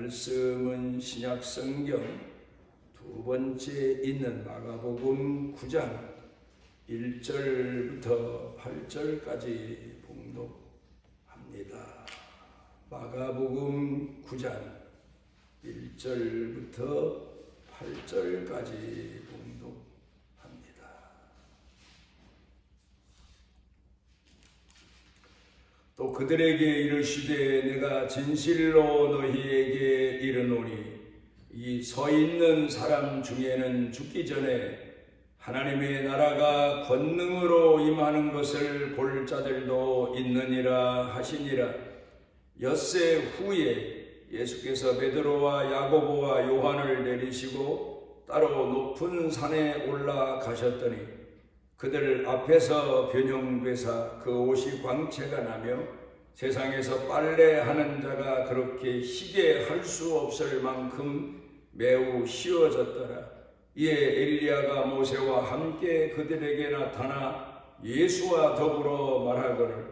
말씀은 신약 성경 두 번째 있는 마가복음 9장 1절부터 8절까지 봉독합니다. 마가복음 9장 1절부터 8절까지 봉독합니다. 또 그들에게 이르시되 내가 진실로 너희에게 이르노니 이 서 있는 사람 중에는 죽기 전에 하나님의 나라가 권능으로 임하는 것을 볼 자들도 있느니라 하시니라. 엿새 후에 예수께서 베드로와 야고보와 요한을 내리시고 따로 높은 산에 올라가셨더니 그들 앞에서 변형되사 그 옷이 광채가 나며 세상에서 빨래하는 자가 그렇게 희게 할 수 없을 만큼 매우 쉬워졌더라. 이에 엘리야가 모세와 함께 그들에게 나타나 예수와 더불어 말하거늘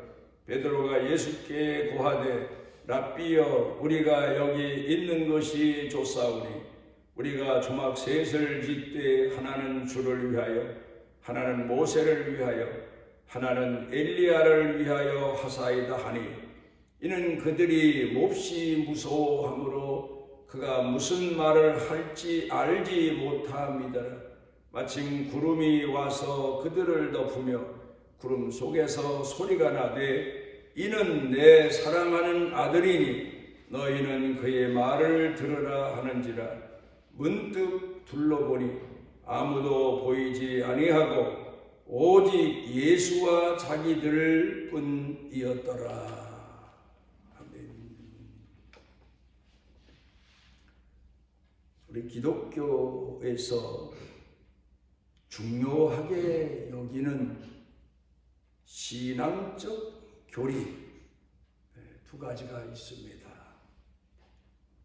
베드로가 예수께 고하되 랍비여 우리가 여기 있는 것이 좋사오니 우리가 주막 셋을 짓되 하나는 주를 위하여 하나는 모세를 위하여 하나는 엘리야를 위하여 하사이다 하니 이는 그들이 몹시 무서워하므로 그가 무슨 말을 할지 알지 못함이더라. 마침 구름이 와서 그들을 덮으며 구름 속에서 소리가 나되 이는 내 사랑하는 아들이니 너희는 그의 말을 들으라 하는지라. 문득 둘러보니 아무도 보이지 아니하고 오직 예수와 자기들 뿐이었더라. 우리 기독교에서 중요하게 여기는 신앙적 교리 두 가지가 있습니다.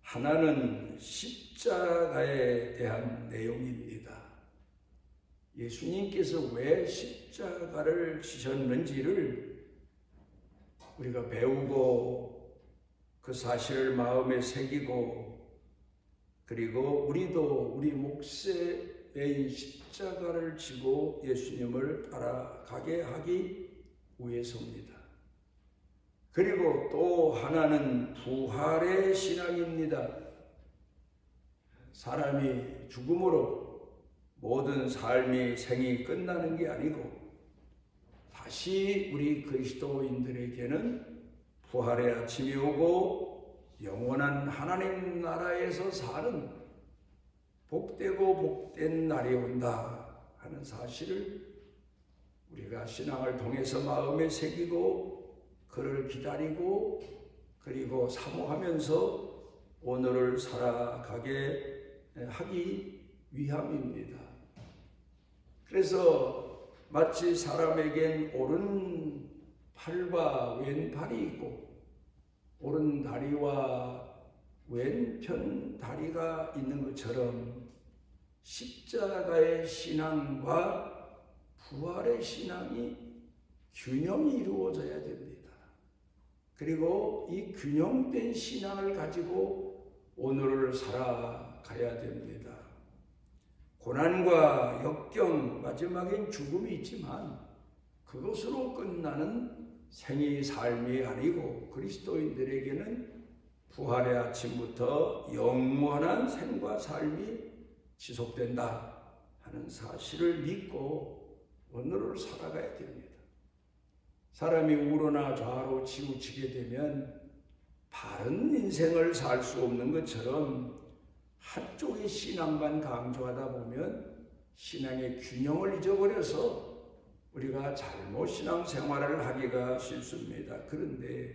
하나는 십자가에 대한 내용입니다. 예수님께서 왜 십자가를 지셨는지를 우리가 배우고 그 사실을 마음에 새기고 그리고 우리도 우리 몫에 매인 십자가를 지고 예수님을 따라가게 하기 위해서입니다. 그리고 또 하나는 부활의 신앙입니다. 사람이 죽음으로 모든 삶이 생이 끝나는 게 아니고 다시 우리 그리스도인들에게는 부활의 아침이 오고 영원한 하나님 나라에서 사는 복되고 복된 날이 온다 하는 사실을 우리가 신앙을 통해서 마음에 새기고 그를 기다리고 그리고 사모하면서 오늘을 살아가게 하기 위함입니다. 그래서 마치 사람에겐 오른 팔과 왼팔이 있고 오른 다리와 왼편 다리가 있는 것처럼 십자가의 신앙과 부활의 신앙이 균형이 이루어져야 됩니다. 그리고 이 균형된 신앙을 가지고 오늘을 살아가야 됩니다. 고난과 역경, 마지막엔 죽음이 있지만 그것으로 끝나는 생이 삶이 아니고 그리스도인들에게는 부활의 아침부터 영원한 생과 삶이 지속된다 하는 사실을 믿고 오늘을 살아가야 됩니다. 사람이 우로나 좌로 치우치게 되면 바른 인생을 살 수 없는 것처럼 한쪽의 신앙만 강조하다 보면 신앙의 균형을 잊어버려서 우리가 잘못 신앙생활을 하기가 쉽습니다. 그런데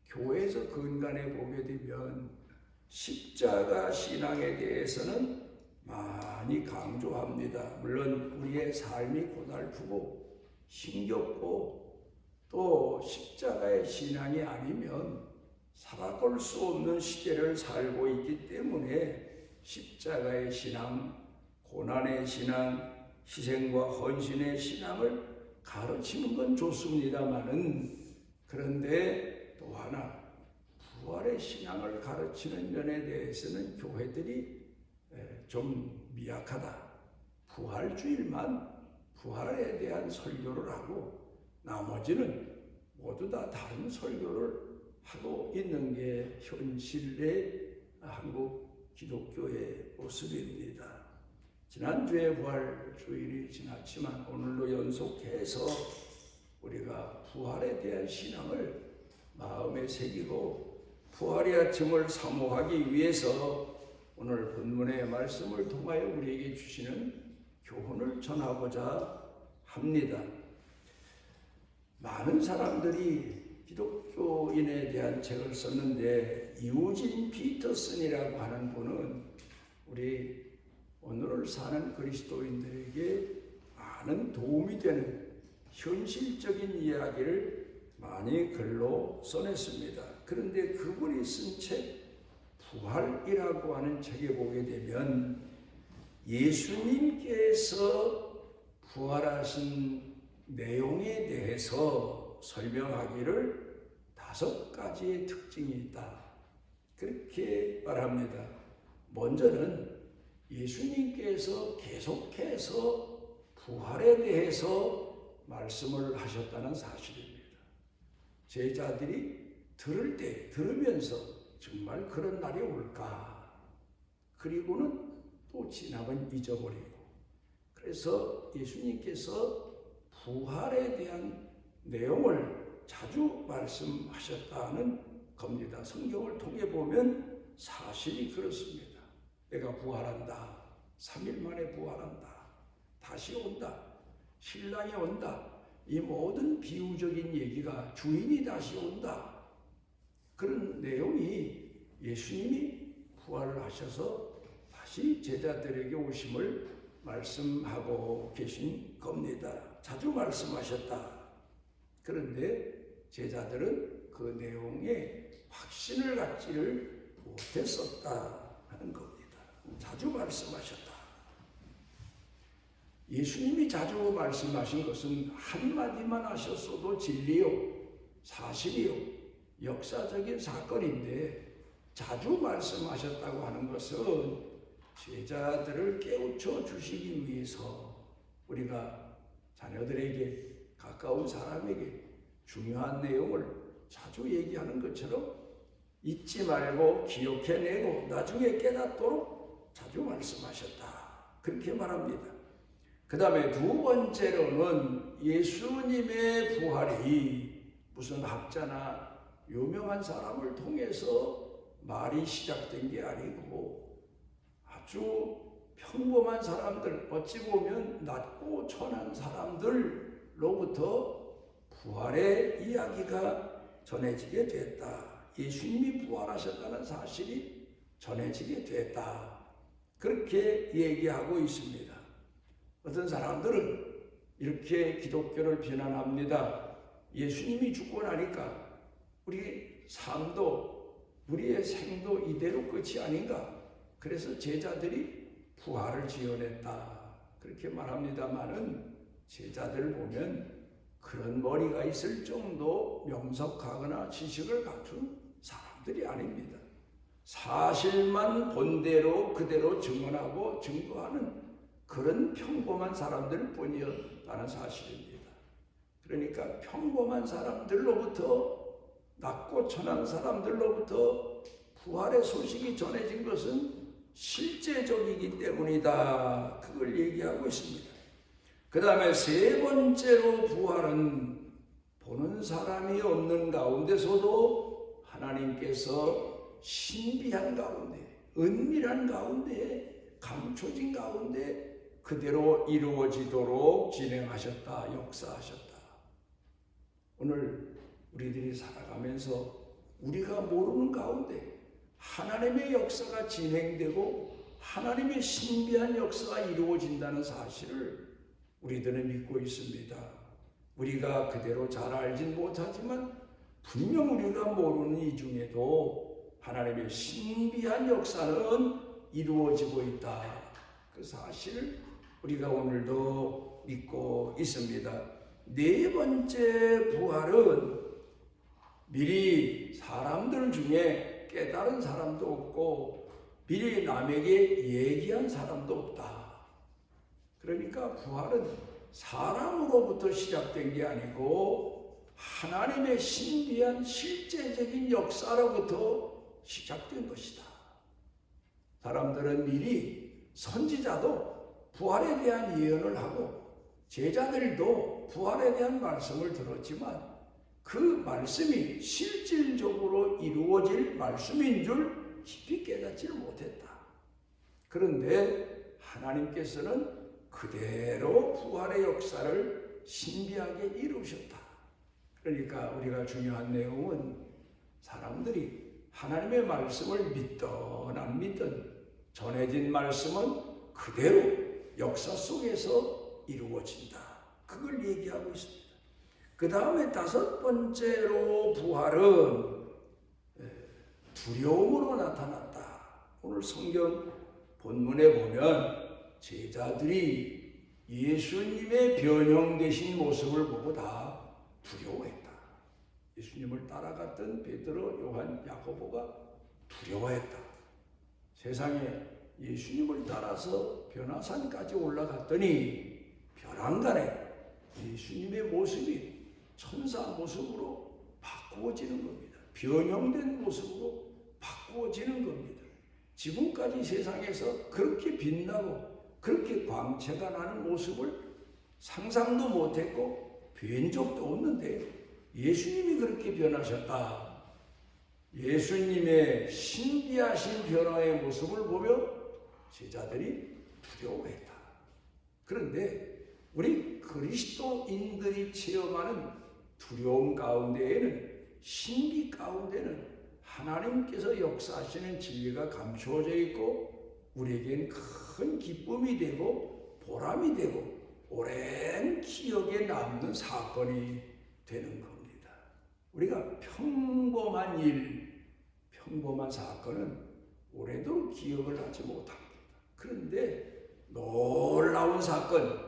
교회에서 근간에 보게 되면 십자가 신앙에 대해서는 많이 강조합니다. 물론 우리의 삶이 고달프고 힘겹고 또 십자가의 신앙이 아니면 살아갈 수 없는 시대를 살고 있기 때문에 십자가의 신앙, 고난의 신앙, 희생과 헌신의 신앙을 가르치는 건 좋습니다마는 그런데 또 하나 부활의 신앙을 가르치는 면에 대해서는 교회들이 좀 미약하다. 부활주일만 부활에 대한 설교를 하고 나머지는 모두 다 다른 설교를 하고 있는 게 현실의 한국 기독교의 모습입니다. 지난주에 부활주일이 지났지만 오늘도 연속해서 우리가 부활에 대한 신앙을 마음에 새기고 부활의 아침을 사모하기 위해서 오늘 본문의 말씀을 통하여 우리에게 주시는 교훈을 전하고자 합니다. 많은 사람들이 기독교인에 대한 책을 썼는데 이우진 피터슨이라고 하는 분은 우리 오늘을 사는 그리스도인들에게 많은 도움이 되는 현실적인 이야기를 많이 글로 써냈습니다. 그런데 그분이 쓴 책 부활이라고 하는 책에 보게 되면 예수님께서 부활하신 내용에 대해서 설명하기를 5가지의 특징이 있다. 그렇게 말합니다. 먼저는 예수님께서 계속해서 부활에 대해서 말씀을 하셨다는 사실입니다. 제자들이 들으면서 정말 그런 날이 올까? 그리고는 또 지나면 잊어버리고. 그래서 예수님께서 부활에 대한 내용을 자주 말씀하셨다는 겁니다. 성경을 통해 보면 사실이 그렇습니다. 내가 부활한다. 3일 만에 부활한다. 다시 온다. 신랑이 온다. 이 모든 비유적인 얘기가 주인이 다시 온다. 그런 내용이 예수님이 부활을 하셔서 다시 제자들에게 오심을 말씀하고 계신 겁니다. 자주 말씀하셨다. 그런데 제자들은 그 내용에 확신을 갖지를 못했었다 하는 겁니다. 자주 말씀하셨다. 예수님이 자주 말씀하신 것은 한마디만 하셨어도 진리요, 사실이요, 역사적인 사건인데 자주 말씀하셨다고 하는 것은 제자들을 깨우쳐 주시기 위해서 우리가 자녀들에게 가까운 사람에게 중요한 내용을 자주 얘기하는 것처럼 잊지 말고 기억해내고 나중에 깨닫도록 자주 말씀하셨다. 그렇게 말합니다. 그 다음에 두 번째로는 예수님의 부활이 무슨 학자나 유명한 사람을 통해서 말이 시작된 게 아니고 아주 평범한 사람들, 어찌 보면 낮고 천한 사람들로부터 부활의 이야기가 전해지게 됐다. 예수님이 부활하셨다는 사실이 전해지게 됐다. 그렇게 얘기하고 있습니다. 어떤 사람들은 이렇게 기독교를 비난합니다. 예수님이 죽고 나니까 우리 삶도 우리의 생도 이대로 끝이 아닌가. 그래서 제자들이 부활을 지어냈다. 그렇게 말합니다마는 제자들 보면 그런 머리가 있을 정도 명석하거나 지식을 갖춘 사람들이 아닙니다. 사실만 본대로 그대로 증언하고 증거하는 그런 평범한 사람들 뿐이었다는 사실입니다. 그러니까 평범한 사람들로부터 낮고 천한 사람들로부터 부활의 소식이 전해진 것은 실제적이기 때문이다. 그걸 얘기하고 있습니다. 그 다음에 세 번째로 부활은 보는 사람이 없는 가운데서도 하나님께서 신비한 가운데, 은밀한 가운데, 감춰진 가운데 그대로 이루어지도록 진행하셨다, 역사하셨다. 오늘 우리들이 살아가면서 우리가 모르는 가운데 하나님의 역사가 진행되고 하나님의 신비한 역사가 이루어진다는 사실을 우리들은 믿고 있습니다. 우리가 그대로 잘 알진 못하지만 분명 우리가 모르는 이 중에도 하나님의 신비한 역사는 이루어지고 있다. 그 사실을 우리가 오늘도 믿고 있습니다. 네 번째 부활은 미리 사람들 중에 깨달은 사람도 없고 미리 남에게 얘기한 사람도 없다. 그러니까 부활은 사람으로부터 시작된 게 아니고 하나님의 신비한 실제적인 역사로부터 시작된 것이다. 사람들은 미리 선지자도 부활에 대한 예언을 하고 제자들도 부활에 대한 말씀을 들었지만 그 말씀이 실질적으로 이루어질 말씀인 줄 깊이 깨닫지를 못했다. 그런데 하나님께서는 그대로 부활의 역사를 신비하게 이루셨다. 그러니까 우리가 중요한 내용은 사람들이 하나님의 말씀을 믿든 안 믿든 전해진 말씀은 그대로 역사 속에서 이루어진다. 그걸 얘기하고 있습니다. 그 다음에 다섯 번째로 부활은 두려움으로 나타났다. 오늘 성경 본문에 보면 제자들이 예수님의 변형되신 모습을 보고 다 두려워했다. 예수님을 따라갔던 베드로, 요한, 야고보가 두려워했다. 세상에 예수님을 따라서 변화산까지 올라갔더니 벼랑간에 예수님의 모습이 천사 모습으로 바꾸어지는 겁니다. 변형된 모습으로 바꾸어지는 겁니다. 지금까지 세상에서 그렇게 빛나고 그렇게 광채가 나는 모습을 상상도 못했고 뵌 적도 없는데 예수님이 그렇게 변하셨다. 예수님의 신비하신 변화의 모습을 보며 제자들이 두려워했다. 그런데 우리 그리스도인들이 체험하는 두려움 가운데에는 신비 가운데는 하나님께서 역사하시는 진리가 감추어져 있고 우리에겐 큰 기쁨이 되고 보람이 되고 오랜 기억에 남는 사건이 되는 겁니다. 우리가 평범한 일, 평범한 사건은 오래도록 기억을 하지 못합니다. 그런데 놀라운 사건,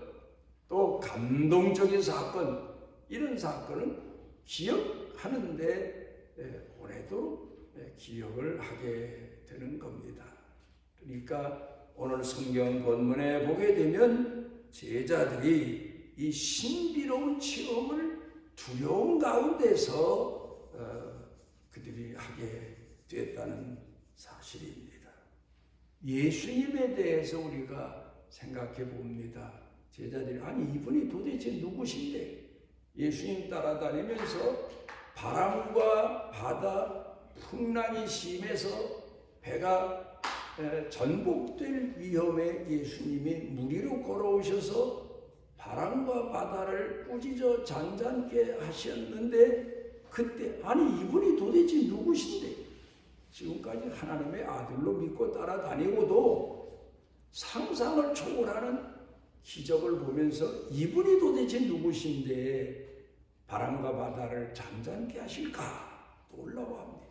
또 감동적인 사건, 이런 사건은 기억하는데 오래도록 기억을 하게 되는 겁니다. 그러니까 오늘 성경 본문에 보게 되면 제자들이 이 신비로운 체험을 두려움 가운데서 그들이 하게 됐다는 사실입니다. 예수님에 대해서 우리가 생각해 봅니다. 제자들이 아니 이분이 도대체 누구신데 예수님 따라다니면서 바람과 바다 풍랑이 심해서 배가 전복될 위험에 예수님이 물 위로 걸어오셔서 바람과 바다를 꾸짖어 잔잔케 하셨는데 그때 아니 이분이 도대체 누구신데 지금까지 하나님의 아들로 믿고 따라다니고도 상상을 초월하는 기적을 보면서 이분이 도대체 누구신데 바람과 바다를 잠잠케 하실까 놀라워합니다.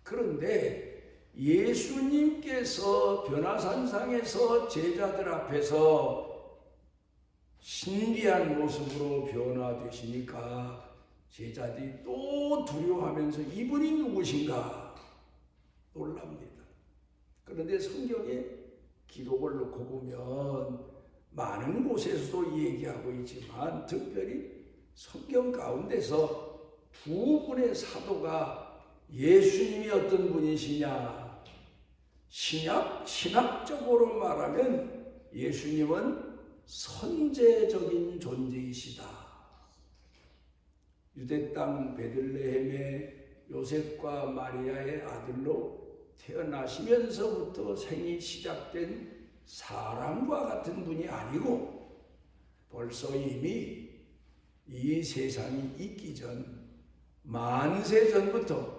그런데 예수님께서 변화산상에서 제자들 앞에서 신비한 모습으로 변화되시니까 제자들이 또 두려워하면서 이분이 누구신가 놀랍니다. 그런데 성경에 기록을 놓고 보면 많은 곳에서도 얘기하고 있지만 특별히 성경 가운데서 두 분의 사도가 예수님이 어떤 분이시냐 신학적으로 말하면 예수님은 선제적인 존재이시다. 유대 땅 베들레헴의 요셉과 마리아의 아들로 태어나시면서부터 생이 시작된 사람과 같은 분이 아니고 벌써 이미 이 세상이 있기 전 만세 전부터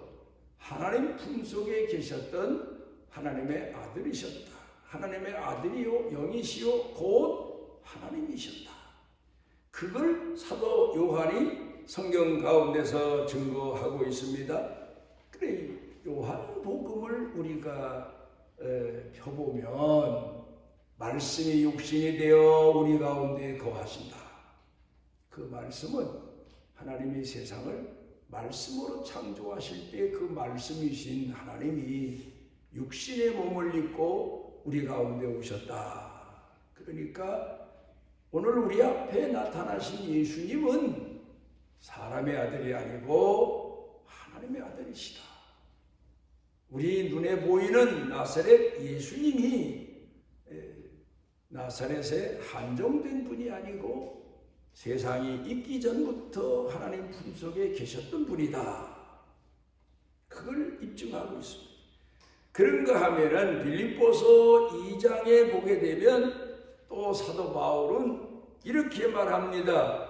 하나님 품속에 계셨던 하나님의 아들이셨다. 하나님의 아들이요 영이시요 곧 하나님이셨다. 그걸 사도 요한이 성경 가운데서 증거하고 있습니다. 그래 요한복음을 우리가 펴보면 말씀이 육신이 되어 우리 가운데 거하신다. 그 말씀은 하나님이 세상을 말씀으로 창조하실 때 그 말씀이신 하나님이 육신의 몸을 입고 우리 가운데 오셨다. 그러니까 오늘 우리 앞에 나타나신 예수님은 사람의 아들이 아니고 하나님의 아들이시다. 우리 눈에 보이는 나사렛 예수님이 나사렛에 한정된 분이 아니고 세상이 있기 전부터 하나님 품속에 계셨던 분이다. 그걸 입증하고 있습니다. 그런가 하면은 빌립보서 2장에 보게 되면 또 사도 바울은 이렇게 말합니다.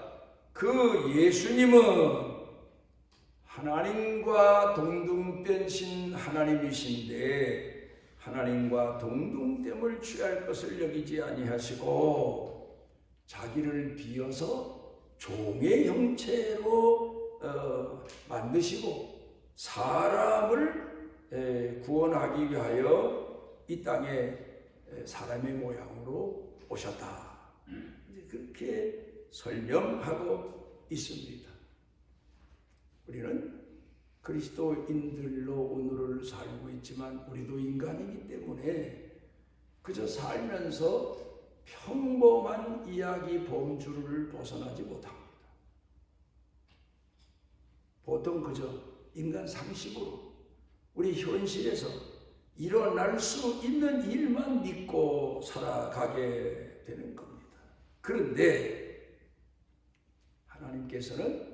그 예수님은 하나님과 동등되신 하나님이신데 하나님과 동등됨을 취할 것을 여기지 아니하시고 자기를 비어서 종의 형체로 만드시고 사람을 구원하기 위하여 이 땅에 사람의 모양으로 오셨다. 그렇게 설명하고 있습니다. 우리는 그리스도인들로 오늘을 살고 있지만 우리도 인간이기 때문에 그저 살면서 평범한 이야기 범주를 벗어나지 못합니다. 보통 그저 인간 상식으로 우리 현실에서 일어날 수 있는 일만 믿고 살아가게 되는 겁니다. 그런데 하나님께서는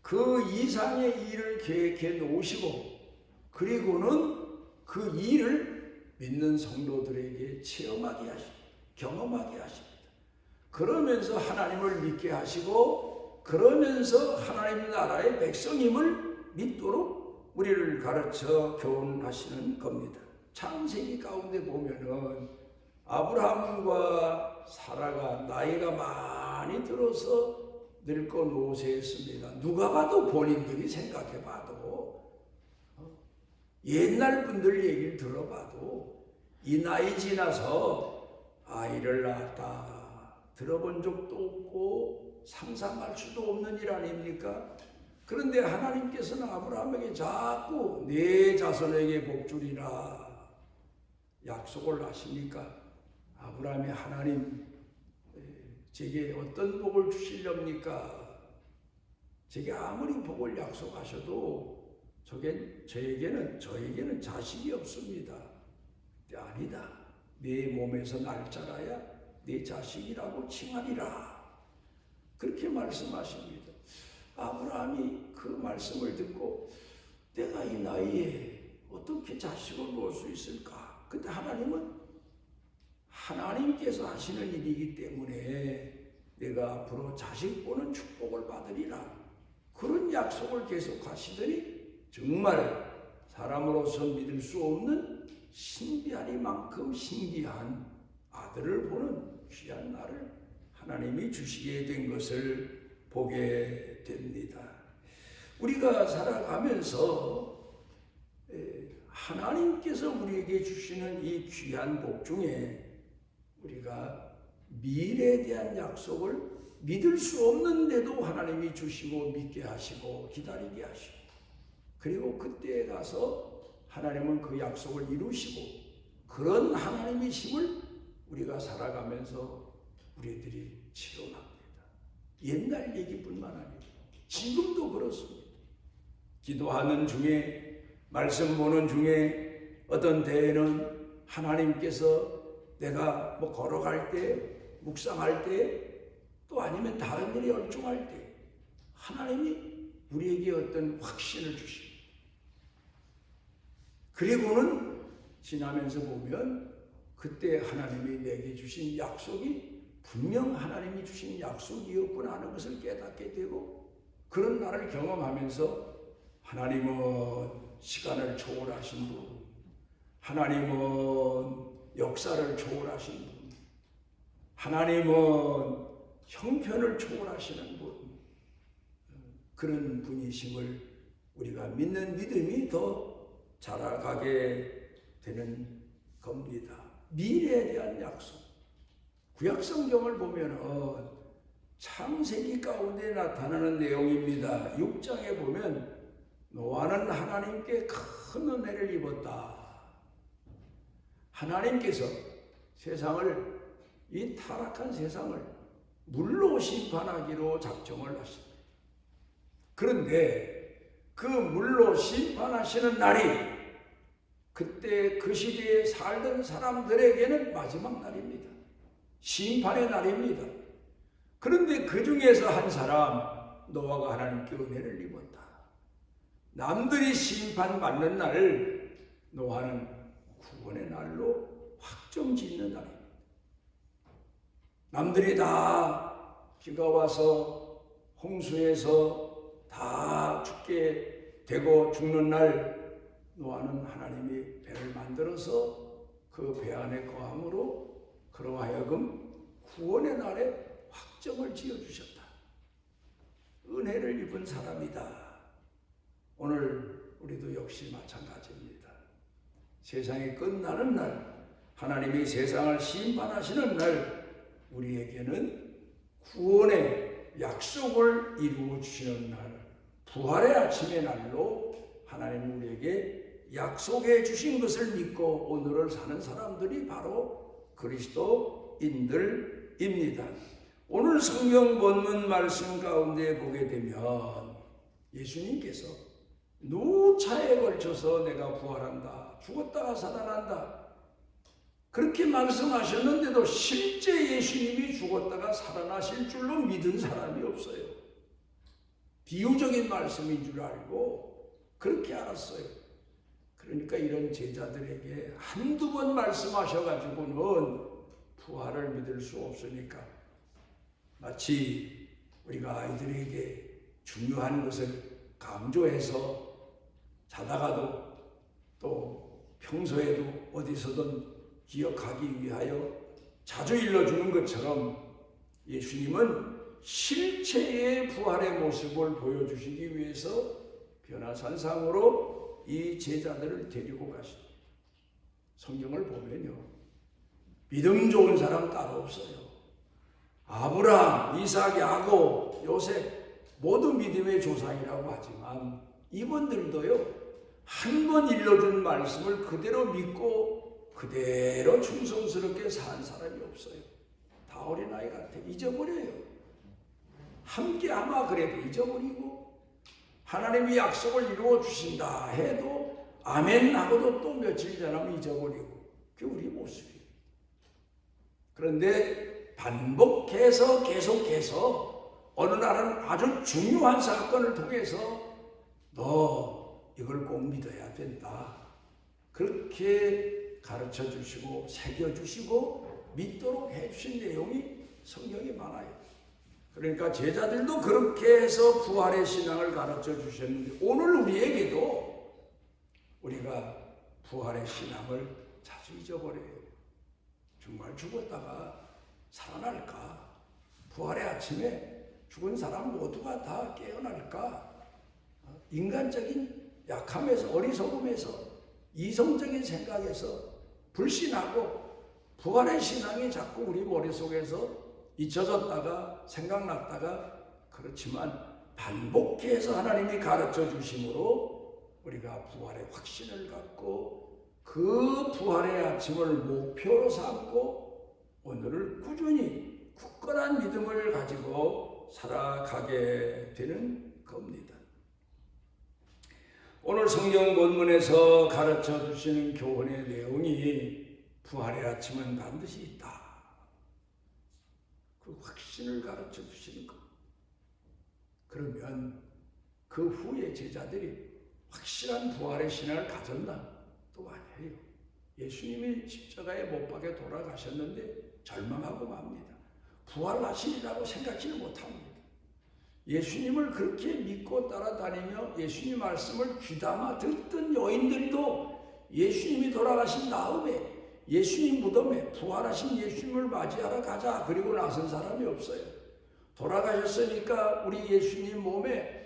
그 이상의 일을 계획해 놓으시고 그리고는 그 일을 믿는 성도들에게 체험하게 하십니다. 경험하게 하십니다. 그러면서 하나님을 믿게 하시고 그러면서 하나님 나라의 백성임을 믿도록 우리를 가르쳐 교훈하시는 겁니다. 창세기 가운데 보면은 아브라함과 사라가 나이가 많이 들어서 늙고 노쇠했습니다. 누가 봐도 본인들이 생각해 봐도 옛날 분들 얘기를 들어봐도 이 나이 지나서 아이를 낳았다 들어본 적도 없고 상상할 수도 없는 일 아닙니까? 그런데 하나님께서는 아브라함에게 자꾸 내 자손에게 복주리라 약속을 하시니까 아브라함이 하나님 제게 어떤 복을 주시렵니까? 제게 아무리 복을 약속하셔도 저에게는 자식이 없습니다. 아니다. 내 몸에서 날 자라야 내 자식이라고 칭하리라. 그렇게 말씀하십니다. 아브라함이 그 말씀을 듣고 내가 이 나이에 어떻게 자식을 놓을 수 있을까? 근데 하나님께서 하시는 일이기 때문에 내가 앞으로 자식 보는 축복을 받으리라. 그런 약속을 계속 하시더니 정말 사람으로서 믿을 수 없는 신비하리만큼 신기한 아들을 보는 귀한 날을 하나님이 주시게 된 것을 보게 됩니다. 우리가 살아가면서 하나님께서 우리에게 주시는 이 귀한 복 중에 우리가 미래에 대한 약속을 믿을 수 없는데도 하나님이 주시고 믿게 하시고 기다리게 하시고 그리고 그때에 가서 하나님은 그 약속을 이루시고 그런 하나님이심을 우리가 살아가면서 우리들이 체험합니다. 옛날 얘기뿐만 아니고 지금도 그렇습니다. 기도하는 중에 말씀 보는 중에 어떤 때에는 하나님께서 내가 걸어갈 때 묵상할 때 또 아니면 다른 일에 열중할 때 하나님이 우리에게 어떤 확신을 주십니다. 그리고는 지나면서 보면 그때 하나님이 내게 주신 약속이 분명 하나님이 주신 약속이었구나 하는 것을 깨닫게 되고 그런 날을 경험하면서 하나님은 시간을 초월하신 분, 하나님은 역사를 초월하신 분, 하나님은 형편을 초월하시는 분, 그런 분이심을 우리가 믿는 믿음이 더 자라가게 되는 겁니다. 미래에 대한 약속. 구약성경을 보면 창세기 가운데 나타나는 내용입니다. 6장에 보면 노아는 하나님께 큰 은혜를 입었다. 하나님께서 세상을, 이 타락한 세상을 물로 심판하기로 작정을 하십니다. 그런데 그 물로 심판하시는 날이 그때 그 시대에 살던 사람들에게는 마지막 날입니다. 심판의 날입니다. 그런데 그 중에서 한 사람, 노아가 하나님께 은혜를 입었다. 남들이 심판받는 날, 노아는 구원의 날로 확정짓는 날입니다. 남들이 다 비가 와서 홍수에서 다 죽게 되고 죽는 날, 노아는 하나님이 배를 만들어서 그 배 안에 거함으로 그로 하여금 구원의 날에 확정을 지어주셨다. 은혜를 입은 사람이다. 오늘 우리도 역시 마찬가지입니다. 세상이 끝나는 날, 하나님이 세상을 심판하시는 날, 우리에게는 구원의 약속을 이루어 주시는 날, 부활의 아침의 날로 하나님 우리에게 약속해 주신 것을 믿고 오늘을 사는 사람들이 바로 그리스도인들입니다. 오늘 성경 본문 말씀 가운데 보게 되면 예수님께서 누차에 걸쳐서 내가 부활한다, 죽었다가 살아난다, 그렇게 말씀하셨는데도 실제 예수님이 죽었다가 살아나실 줄로 믿은 사람이 없어요. 비유적인 말씀인 줄 알고 그렇게 알았어요. 그러니까 이런 제자들에게 한두 번 말씀하셔가지고는 부활을 믿을 수 없으니까 마치 우리가 아이들에게 중요한 것을 강조해서 자다가도 또 평소에도 어디서든 기억하기 위하여 자주 일러주는 것처럼 예수님은 실체의 부활의 모습을 보여주시기 위해서 변화산상으로 이 제자들을 데리고 가시죠. 성경을 보면요, 믿음 좋은 사람 따로 없어요. 아브라함, 이삭, 야곱, 요셉 모두 믿음의 조상이라고 하지만 이분들도요, 한 번 일러준 말씀을 그대로 믿고 그대로 충성스럽게 산 사람이 없어요. 다 어린아이 같아. 잊어버려요. 함께 아마 그래도 잊어버리고 하나님이 약속을 이루어 주신다 해도 아멘 하고도 또 며칠 지나면 잊어버리고, 그게 우리 모습이에요. 그런데 반복해서 계속해서 어느 날은 아주 중요한 사건을 통해서 너 이걸 꼭 믿어야 된다, 그렇게 가르쳐 주시고 새겨 주시고 믿도록 해 주신 내용이 성경에 많아요. 그러니까 제자들도 그렇게 해서 부활의 신앙을 가르쳐 주셨는데 오늘 우리에게도 우리가 부활의 신앙을 자주 잊어버려요. 정말 죽었다가 살아날까? 부활의 아침에 죽은 사람 모두가 다 깨어날까? 인간적인 약함에서, 어리석음에서, 이성적인 생각에서 불신하고 부활의 신앙이 자꾸 우리 머릿속에서 잊혀졌다가 생각났다가, 그렇지만 반복해서 하나님이 가르쳐 주심으로 우리가 부활의 확신을 갖고 그 부활의 아침을 목표로 삼고 오늘을 꾸준히 굳건한 믿음을 가지고 살아가게 되는 겁니다. 오늘 성경 본문에서 가르쳐 주시는 교훈의 내용이 부활의 아침은 반드시 있다, 그 확신을 가르쳐 주시는 것. 그러면 그 후에 제자들이 확실한 부활의 신앙을 가졌나? 또 아니에요. 예수님이 십자가에 못 박혀 돌아가셨는데 절망하고 맙니다. 부활하시리라고 생각지를 못합니다. 예수님을 그렇게 믿고 따라다니며 예수님 말씀을 귀담아 듣던 여인들도 예수님이 돌아가신 다음에 예수님 무덤에 부활하신 예수님을 맞이하러 가자 그리고 나선 사람이 없어요. 돌아가셨으니까 우리 예수님 몸에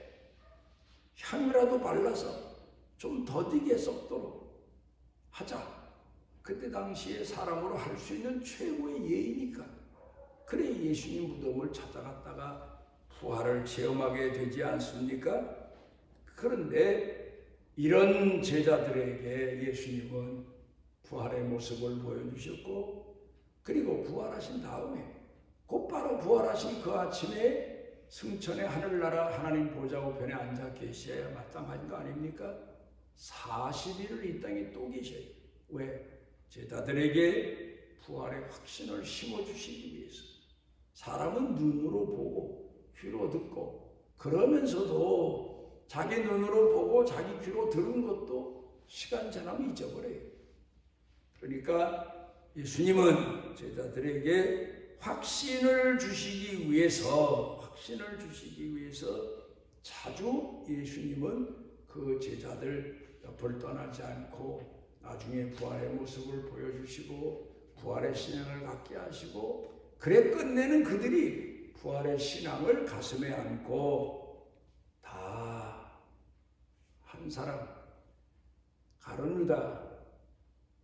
향이라도 발라서 좀 더디게 썩도록 하자. 그때 당시에 사람으로 할 수 있는 최고의 예의니까. 그래 예수님 무덤을 찾아갔다가 부활을 체험하게 되지 않습니까? 그런데 이런 제자들에게 예수님은 부활의 모습을 보여주셨고, 그리고 부활하신 다음에 곧바로 부활하신 그 아침에 승천의 하늘나라 하나님 보좌 우편에 앉아 계셔야 마땅한 거 아닙니까? 40일을 이 땅에 또 계셔요. 왜? 제자들에게 부활의 확신을 심어주시기 위해서. 사람은 눈으로 보고 귀로 듣고, 그러면서도 자기 눈으로 보고 자기 귀로 들은 것도 시간 지나면 잊어버려요. 그러니까 예수님은 제자들에게 확신을 주시기 위해서 자주 예수님은 그 제자들 옆을 떠나지 않고 나중에 부활의 모습을 보여주시고 부활의 신앙을 갖게 하시고, 그래 끝내는 그들이 부활의 신앙을 가슴에 안고 다 한 사람, 가룟 유다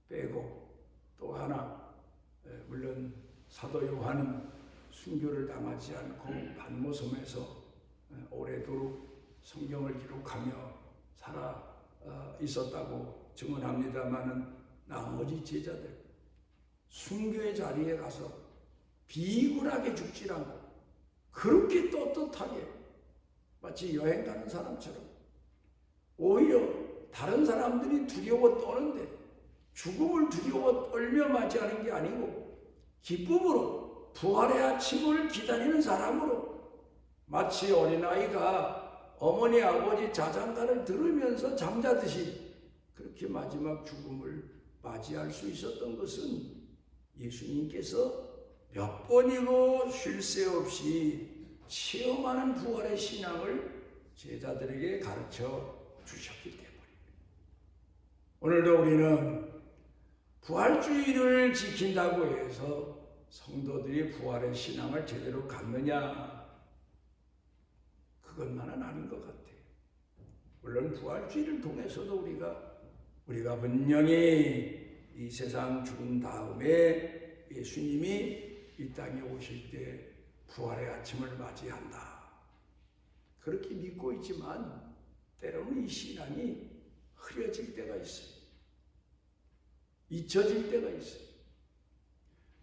빼고 또 하나, 물론 사도 요한은 순교를 당하지 않고 반모섬에서 오래도록 성경을 기록하며 살아 있었다고 증언합니다마는, 나머지 제자들 순교의 자리에 가서 비굴하게 죽지 않고 그렇게 떳떳하게 마치 여행 가는 사람처럼, 오히려 다른 사람들이 두려워 떠는데 죽음을 두려워 떨며 맞이하는 게 아니고 기쁨으로 부활의 아침을 기다리는 사람으로, 마치 어린아이가 어머니 아버지 자장가를 들으면서 잠자듯이 그렇게 마지막 죽음을 맞이할 수 있었던 것은 예수님께서 몇 번이고 쉴 새 없이 체험하는 부활의 신앙을 제자들에게 가르쳐 주셨기 때문입니다. 오늘도 우리는 부활주의를 지킨다고 해서 성도들이 부활의 신앙을 제대로 갖느냐, 그것만은 아닌 것 같아요. 물론 부활주의를 통해서도 우리가 분명히 이 세상 죽은 다음에 예수님이 이 땅에 오실 때 부활의 아침을 맞이한다, 그렇게 믿고 있지만 때로는 이 신앙이 흐려질 때가 있어요. 잊혀질 때가 있어요.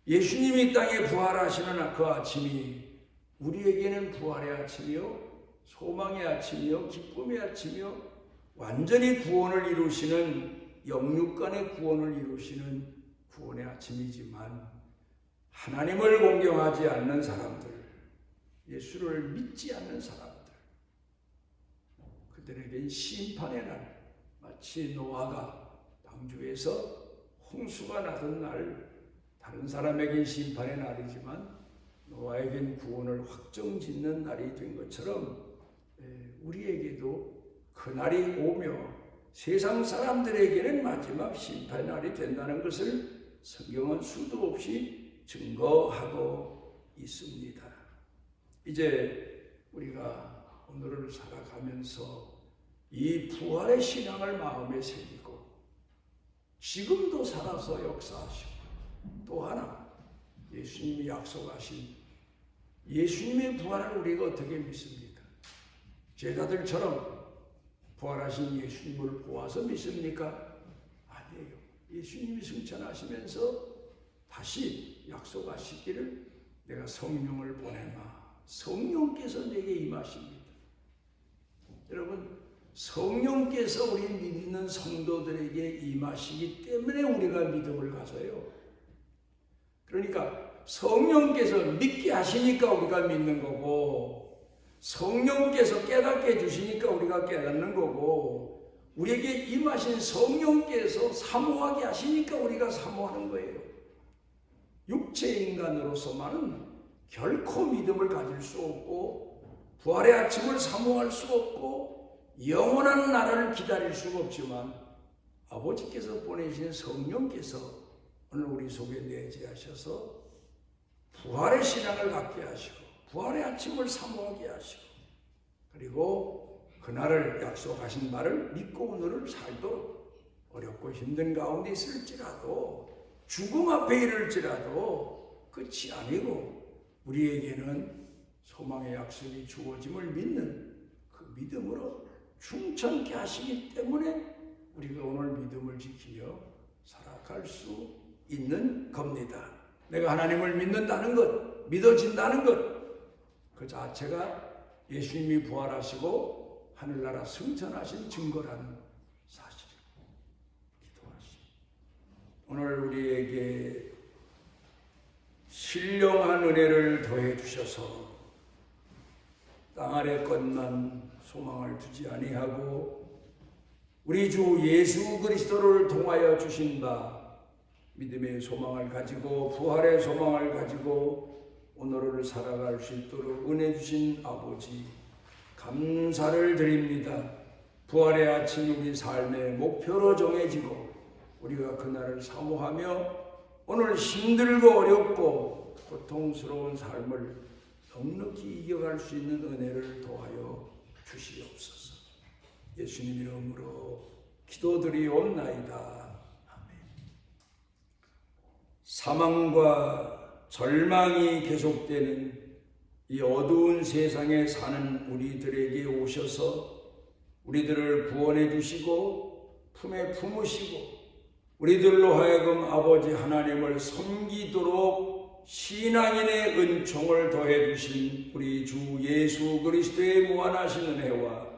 예수님이 이 땅에 부활하시는 그 아침이 우리에게는 부활의 아침이요, 소망의 아침이요, 기쁨의 아침이요, 완전히 구원을 이루시는, 영육간의 구원을 이루시는 구원의 아침이지만, 하나님을 공경하지 않는 사람들, 예수를 믿지 않는 사람들, 그들에겐 심판의 날, 마치 노아가 방주에서 홍수가 나던 날, 다른 사람에겐 심판의 날이지만 노아에겐 구원을 확정짓는 날이 된 것처럼 우리에게도 그 날이 오며 세상 사람들에게는 마지막 심판의 날이 된다는 것을 성경은 수도 없이 증거하고 있습니다. 이제 우리가 오늘을 살아가면서 이 부활의 신앙을 마음에 새기고 지금도 살아서 역사하시고, 또 하나 예수님이 약속하신 예수님의 부활을 우리가 어떻게 믿습니까? 제자들처럼 부활하신 예수님을 보아서 믿습니까? 아니에요. 예수님이 승천하시면서 다시 약속하시기를 내가 성령을 보내마, 성령께서 내게 임하십니다. 여러분, 성령께서 우리 믿는 성도들에게 임하시기 때문에 우리가 믿음을 가져요. 그러니까 성령께서 믿게 하시니까 우리가 믿는 거고, 성령께서 깨닫게 해주시니까 우리가 깨닫는 거고, 우리에게 임하신 성령께서 사모하게 하시니까 우리가 사모하는 거예요. 육체 인간으로서만은 결코 믿음을 가질 수 없고 부활의 아침을 사모할 수 없고 영원한 나라를 기다릴 수가 없지만, 아버지께서 보내신 성령께서 오늘 우리 속에 내재하셔서 부활의 신앙을 갖게 하시고 부활의 아침을 사모하게 하시고, 그리고 그날을 약속하신 말을 믿고 오늘을 살도록, 어렵고 힘든 가운데 있을지라도 죽음 앞에 이를지라도 끝이 아니고 우리에게는 소망의 약속이 주어짐을 믿는 그 믿음으로 충천케 하시기 때문에 우리가 오늘 믿음을 지키며 살아갈 수 있는 겁니다. 내가 하나님을 믿는다는 것, 믿어진다는 것, 그 자체가 예수님이 부활하시고 하늘나라 승천하신 증거라는 사실입니다. 기도하시오. 오늘 우리에게 신령한 은혜를 더해 주셔서 땅 아래 것만 소망을 두지 아니하고 우리 주 예수 그리스도를 통하여 주신 바 믿음의 소망을 가지고 부활의 소망을 가지고 오늘을 살아갈 수 있도록 은혜 주신 아버지 감사를 드립니다. 부활의 아침이 우리 삶의 목표로 정해지고 우리가 그날을 사모하며 오늘 힘들고 어렵고 고통스러운 삶을 넉넉히 이겨갈 수 있는 은혜를 도하여 주시옵소서. 예수님 이름으로 기도드리옵나이다. 아멘. 사망과 절망이 계속되는 이 어두운 세상에 사는 우리들에게 오셔서 우리들을 구원해 주시고 품에 품으시고 우리들로 하여금 아버지 하나님을 섬기도록 신앙인의 은총을 더해 주신 우리 주 예수 그리스도의 무한하신 은혜와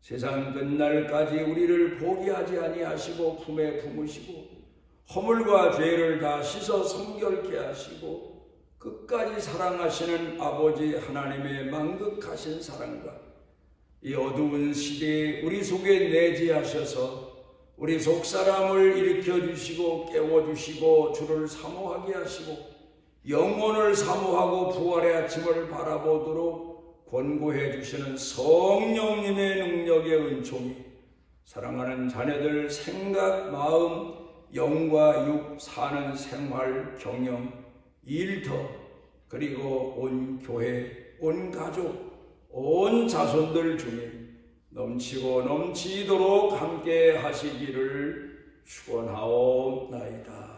세상 끝날까지 우리를 포기하지 아니하시고 품에 품으시고 허물과 죄를 다 씻어 성결케 하시고 끝까지 사랑하시는 아버지 하나님의 만극하신 사랑과 이 어두운 시대에 우리 속에 내재하셔서 우리 속사람을 일으켜주시고 깨워주시고 주를 사모하게 하시고 영혼을 사모하고 부활의 아침을 바라보도록 권고해 주시는 성령님의 능력의 은총이 사랑하는 자녀들 생각, 마음, 영과 육 사는 생활, 경영, 일터 그리고 온 교회, 온 가족, 온 자손들 중에 넘치고 넘치도록 함께 하시기를 축원하옵나이다.